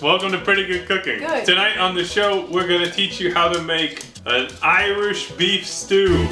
Welcome to Pretty Good Cooking. Good. Tonight on the show, we're going to teach you how to make an Irish beef stew.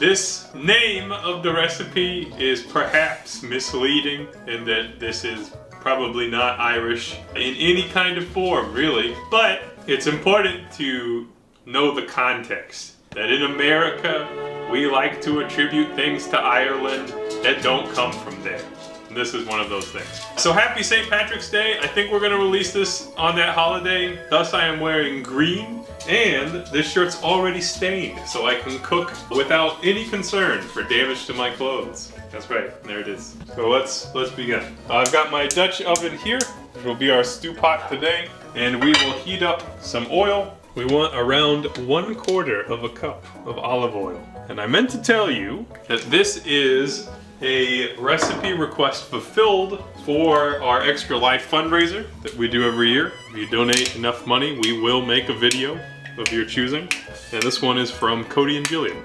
This name of the recipe is perhaps misleading in that this is probably not Irish in any kind of form, really. But it's important to know the context. That in America, we like to attribute things to Ireland that don't come from there. And this is one of those things. So happy St. Patrick's Day. I think we're gonna release this on that holiday. Thus I am wearing green, and this shirt's already stained, so I can cook without any concern for damage to my clothes. That's right, there it is. So let's begin. I've got my Dutch oven here, which will be our stew pot today, and we will heat up some oil. We want around 1/4 of a cup of olive oil. And I meant to tell you that this is a recipe request fulfilled for our Extra Life fundraiser that we do every year. If you donate enough money, we will make a video of your choosing. And this one is from Cody and Jillian.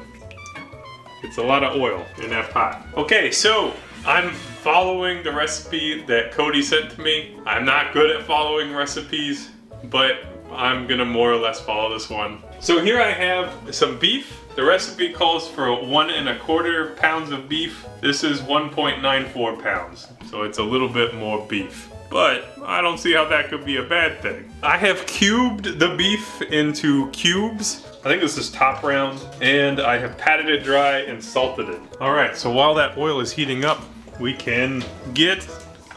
It's a lot of oil in that pot. Okay, so I'm following the recipe that Cody sent to me. I'm not good at following recipes, but I'm gonna more or less follow this one. So here I have some beef. The recipe calls for 1 1/4 pounds of beef. This is 1.94 pounds, so it's a little bit more beef. But I don't see how that could be a bad thing. I have cubed the beef into cubes. I think this is top round, and I have patted it dry and salted it. All right, so while that oil is heating up, we can get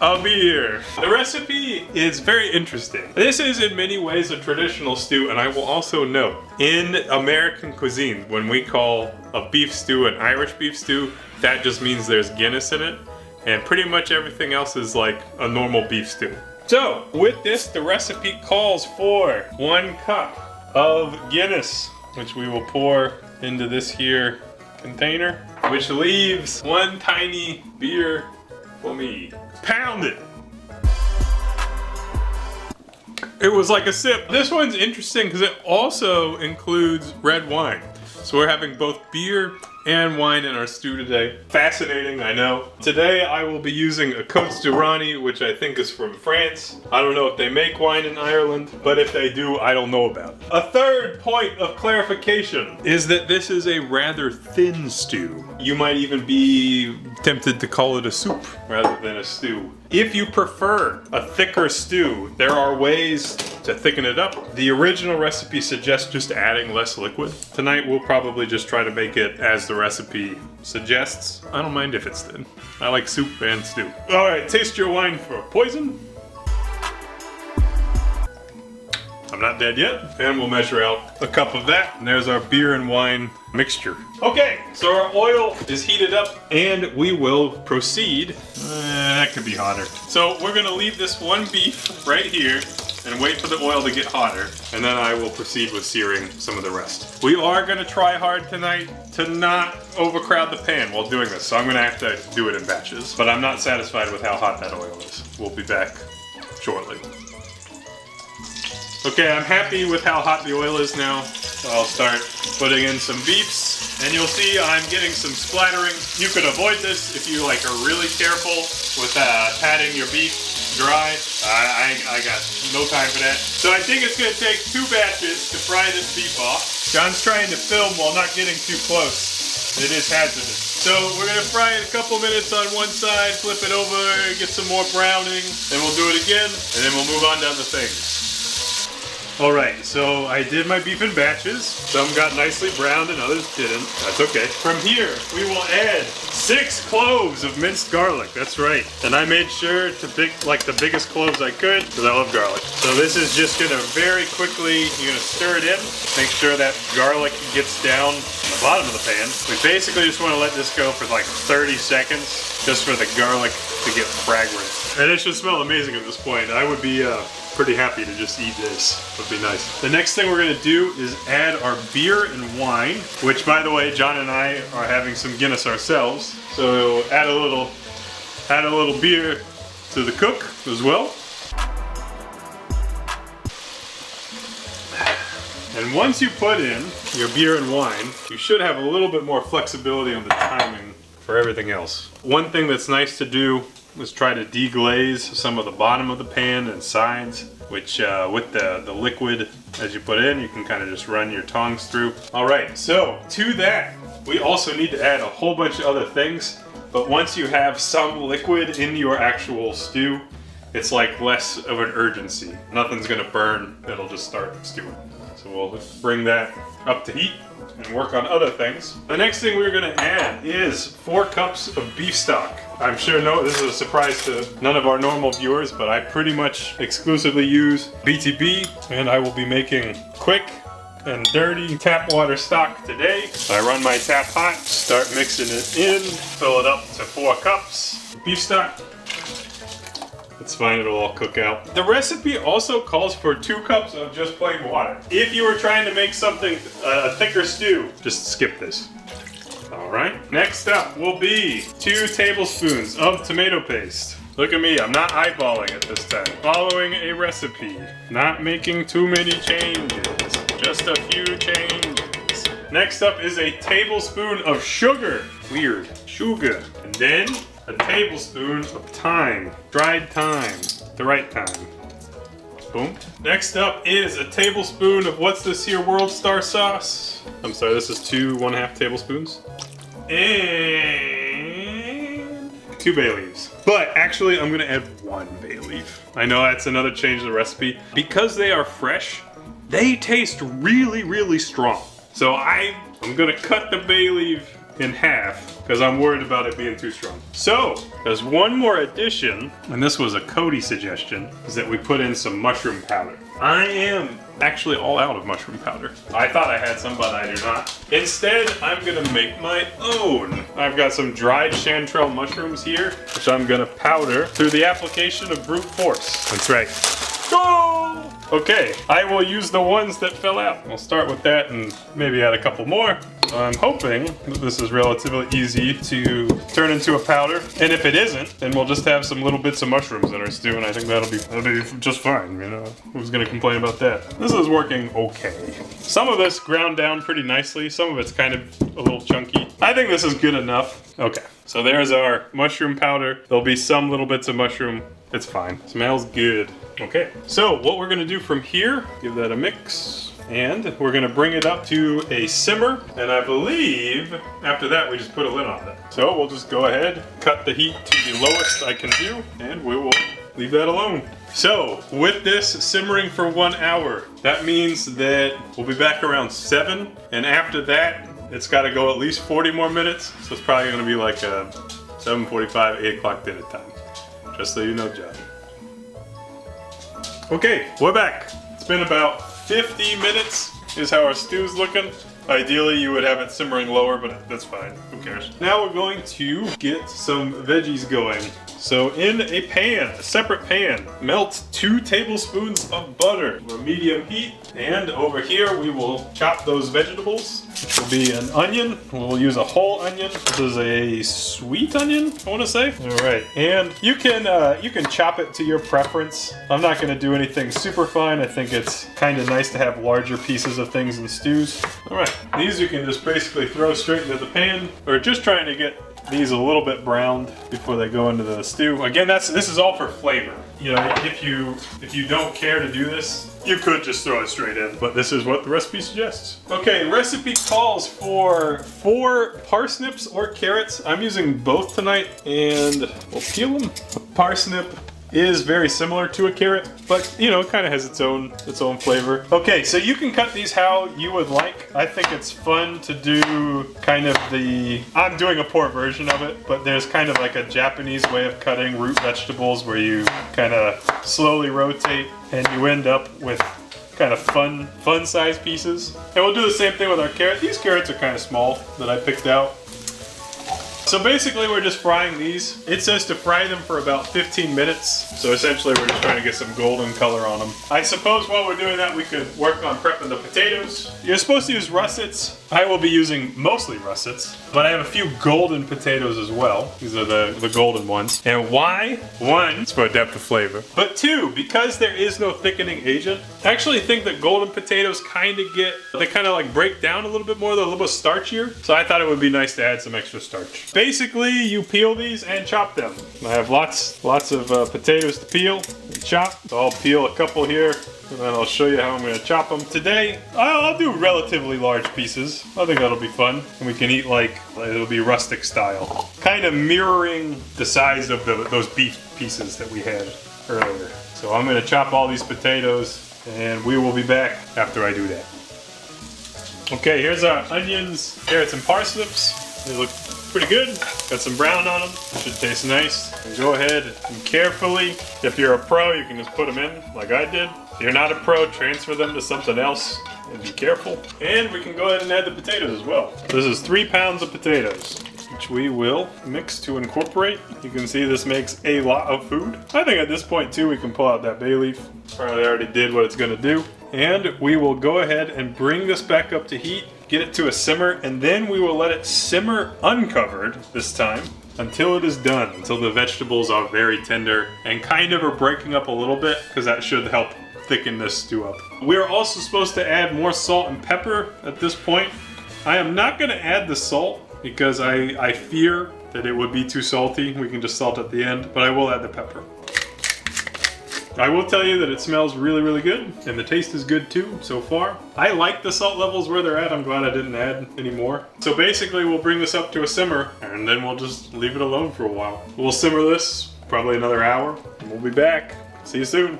a beer. The recipe is very interesting. This is in many ways a traditional stew, and I will also note, in American cuisine, when we call a beef stew an Irish beef stew, that just means there's Guinness in it, and pretty much everything else is like a normal beef stew. So, with this, the recipe calls for 1 cup of Guinness, which we will pour into this here container, which leaves 1 tiny beer for me. Pound it! It was like a sip. This one's interesting because it also includes red wine. So we're having both beer and wine in our stew today. Fascinating, I know. Today I will be using a Côtes du Rhône, which I think is from France. I don't know if they make wine in Ireland, but if they do, I don't know about it. A third point of clarification is that this is a rather thin stew. You might even be tempted to call it a soup rather than a stew. If you prefer a thicker stew, there are ways to thicken it up. The original recipe suggests just adding less liquid. Tonight we'll probably just try to make it as the recipe suggests. I don't mind if it's thin. I like soup and stew. All right, taste your wine for poison. I'm not dead yet. And we'll measure out a cup of that. And there's our beer and wine mixture. Okay, so our oil is heated up and we will proceed. That could be hotter. So we're gonna leave this one beef right here and wait for the oil to get hotter, and then I will proceed with searing some of the rest. We are gonna try hard tonight to not overcrowd the pan while doing this, so I'm gonna have to do it in batches, but I'm not satisfied with how hot that oil is. We'll be back shortly. Okay, I'm happy with how hot the oil is now, so I'll start putting in some beefs, and you'll see I'm getting some splattering. You could avoid this if you are really careful with patting your beef dry. I got no time for that. So I think it's gonna take 2 batches to fry this beef off. John's trying to film while not getting too close. It is hazardous. So we're gonna fry it a couple minutes on one side, flip it over, get some more browning, then we'll do it again, and then we'll move on to other things. Alright, so I did my beef in batches. Some got nicely browned and others didn't. That's okay. From here, we will add 6 cloves of minced garlic. That's right. And I made sure to pick the biggest cloves I could because I love garlic. So this is just gonna very quickly, you're gonna stir it in. Make sure that garlic gets down the bottom of the pan. We basically just wanna let this go for like 30 seconds just for the garlic to get fragrant. And it should smell amazing at this point. I would be pretty happy to just eat this. Would be nice. The next thing we're gonna do is add our beer and wine, which by the way, John and I are having some Guinness ourselves. So add a little beer to the cook as well. And once you put in your beer and wine, you should have a little bit more flexibility on the timing for everything else. One thing that's nice to do is try to deglaze some of the bottom of the pan and sides, which with the liquid as you put in, you can kind of just run your tongs through. All right, so to that, we also need to add a whole bunch of other things. But once you have some liquid in your actual stew, it's like less of an urgency. Nothing's gonna burn, it'll just start stewing. So we'll bring that up to heat and work on other things. The next thing we're gonna add is 4 cups of beef stock. I'm sure this is a surprise to none of our normal viewers, but I pretty much exclusively use BTB, and I will be making quick and dirty tap water stock today. I run my tap hot, start mixing it in, fill it up to 4 cups. Beef stock. It's fine, it'll all cook out. The recipe also calls for 2 cups of just plain water. If you were trying to make something, a thicker stew, just skip this. All right, next up will be 2 tablespoons of tomato paste. Look at me, I'm not eyeballing it this time. Following a recipe, not making too many changes, just a few changes. Next up is a tablespoon of sugar. Weird, sugar. And then a tablespoon of thyme, dried thyme, the right thyme. Boom. Next up is a tablespoon of what's this here, World Star sauce? I'm sorry, this is 2 1/2 tablespoons. And 2 bay leaves. But actually, I'm gonna add 1 bay leaf. I know that's another change of the recipe. Because they are fresh, they taste really, really strong. So I'm gonna cut the bay leaf in half because I'm worried about it being too strong. So there's one more addition, and this was a Cody suggestion, is that we put in some mushroom powder. I am actually all out of mushroom powder. I thought I had some, but I do not. Instead, I'm gonna make my own. I've got some dried chanterelle mushrooms here, which I'm gonna powder through the application of brute force. That's right. Go! Okay, I will use the ones that fell out. I'll start with that and maybe add a couple more. I'm hoping that this is relatively easy to turn into a powder. And if it isn't, then we'll just have some little bits of mushrooms in our stew, and I think that'll be just fine, you know? Who's gonna complain about that? This is working okay. Some of this ground down pretty nicely. Some of it's kind of a little chunky. I think this is good enough. Okay, so there's our mushroom powder. There'll be some little bits of mushroom. It's fine. Smells good. Okay, so what we're gonna do from here, give that a mix, and we're gonna bring it up to a simmer, and I believe after that we just put a lid on it. So we'll just go ahead, cut the heat to the lowest I can do, and we will leave that alone. So with this simmering for 1 hour, that means that we'll be back around 7, and after that, it's gotta go at least 40 more minutes, so it's probably gonna be like a 7:45, 8 o'clock dinner time. Just so you know, John. Okay, we're back. It's been about 50 minutes is how our stew's looking. Ideally, you would have it simmering lower, but that's fine. Who cares? Now we're going to get some veggies going. So in a pan, a separate pan, melt 2 tablespoons of butter over medium heat. And over here, we will chop those vegetables. This will be an onion. We'll use a whole onion. This is a sweet onion, I want to say. All right, and you can chop it to your preference. I'm not going to do anything super fine. I think it's kind of nice to have larger pieces of things in stews. All right, these you can just basically throw straight into the pan. We're just trying to get these a little bit browned before they go into the stew. Again, this is all for flavor. You know, if you don't care to do this, you could just throw it straight in, but this is what the recipe suggests. Okay, recipe calls for 4 parsnips or carrots. I'm using both tonight, and we'll peel them. A parsnip is very similar to a carrot, but you know, it kind of has its own flavor. Okay, so you can cut these how you would like. I think it's fun to do kind of I'm doing a poor version of it, but there's kind of like a Japanese way of cutting root vegetables where you kind of slowly rotate and you end up with kind of fun size pieces. And we'll do the same thing with our carrot. These carrots are kind of small that I picked out. So basically we're just frying these. It says to fry them for about 15 minutes. So essentially we're just trying to get some golden color on them. I suppose while we're doing that we could work on prepping the potatoes. You're supposed to use russets. I will be using mostly russets, but I have a few golden potatoes as well. These are the golden ones. And why? 1, it's for a depth of flavor. But 2, because there is no thickening agent, I actually think that golden potatoes kind of like break down a little bit more. They're a little bit starchier. So I thought it would be nice to add some extra starch. Basically, you peel these and chop them. I have lots of potatoes to peel and chop. So I'll peel a couple here, and then I'll show you how I'm going to chop them. Today, I'll do relatively large pieces. I think that'll be fun. And we can eat like, it'll be rustic style. Kind of mirroring the size of those beef pieces that we had earlier. So I'm going to chop all these potatoes, and we will be back after I do that. Okay, here's our onions, carrots, and parsnips. They look pretty good. Got some brown on them. Should taste nice. And go ahead and carefully, if you're a pro, you can just put them in like I did. If you're not a pro, transfer them to something else and be careful. And we can go ahead and add the potatoes as well. This is 3 pounds of potatoes, which we will mix to incorporate. You can see this makes a lot of food. I think at this point too, we can pull out that bay leaf. Probably already did what it's gonna do. And we will go ahead and bring this back up to heat, get it to a simmer, and then we will let it simmer uncovered this time until it is done, until the vegetables are very tender and kind of are breaking up a little bit, because that should help thicken this stew up. We're also supposed to add more salt and pepper at this point. I am not gonna add the salt because I fear that it would be too salty. We can just salt at the end, but I will add the pepper. I will tell you that it smells really, really good, and the taste is good too, so far. I like the salt levels where they're at. I'm glad I didn't add any more. So basically, we'll bring this up to a simmer, and then we'll just leave it alone for a while. We'll simmer this probably another hour, and we'll be back. See you soon.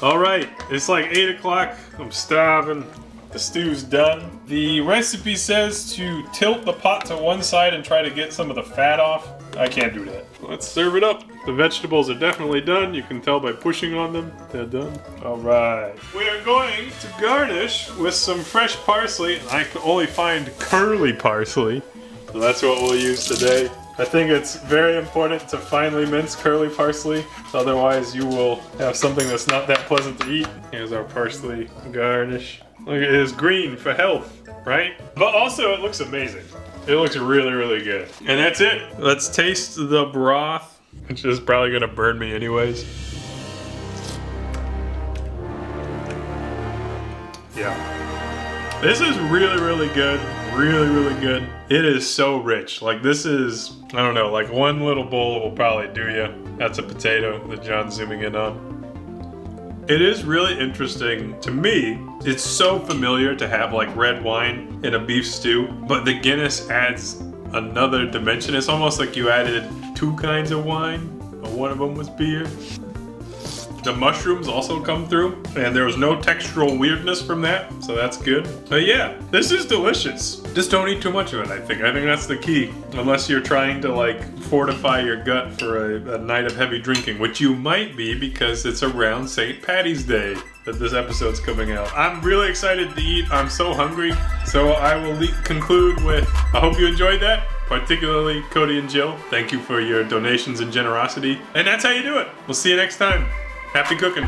All right, it's like 8 o'clock. I'm starving. The stew's done. The recipe says to tilt the pot to one side and try to get some of the fat off. I can't do that. Let's serve it up. The vegetables are definitely done. You can tell by pushing on them. They're done. All right. We are going to garnish with some fresh parsley. I can only find curly parsley, so that's what we'll use today. I think it's very important to finely mince curly parsley, otherwise you will have something that's not that pleasant to eat. Here's our parsley garnish. Look, it is green for health, right? But also it looks amazing. It looks really, really good. And that's it. Let's taste the broth, which is probably gonna burn me anyways. Yeah. This is really, really good. Really, really good. It is so rich. Like this is, I don't know, like one little bowl will probably do you. That's a potato that John's zooming in on. It is really interesting to me. It's so familiar to have like red wine in a beef stew, but the Guinness adds another dimension. It's almost like you added 2 kinds of wine, but one of them was beer. The mushrooms also come through, and there was no textural weirdness from that, so that's good. But yeah, this is delicious. Just don't eat too much of it, I think. I think that's the key. Unless you're trying to like fortify your gut for a night of heavy drinking, which you might be because it's around St. Paddy's Day that this episode's coming out. I'm really excited to eat. I'm so hungry. So I will conclude with, I hope you enjoyed that. Particularly Cody and Jill. Thank you for your donations and generosity. And that's how you do it. We'll see you next time. Happy cooking.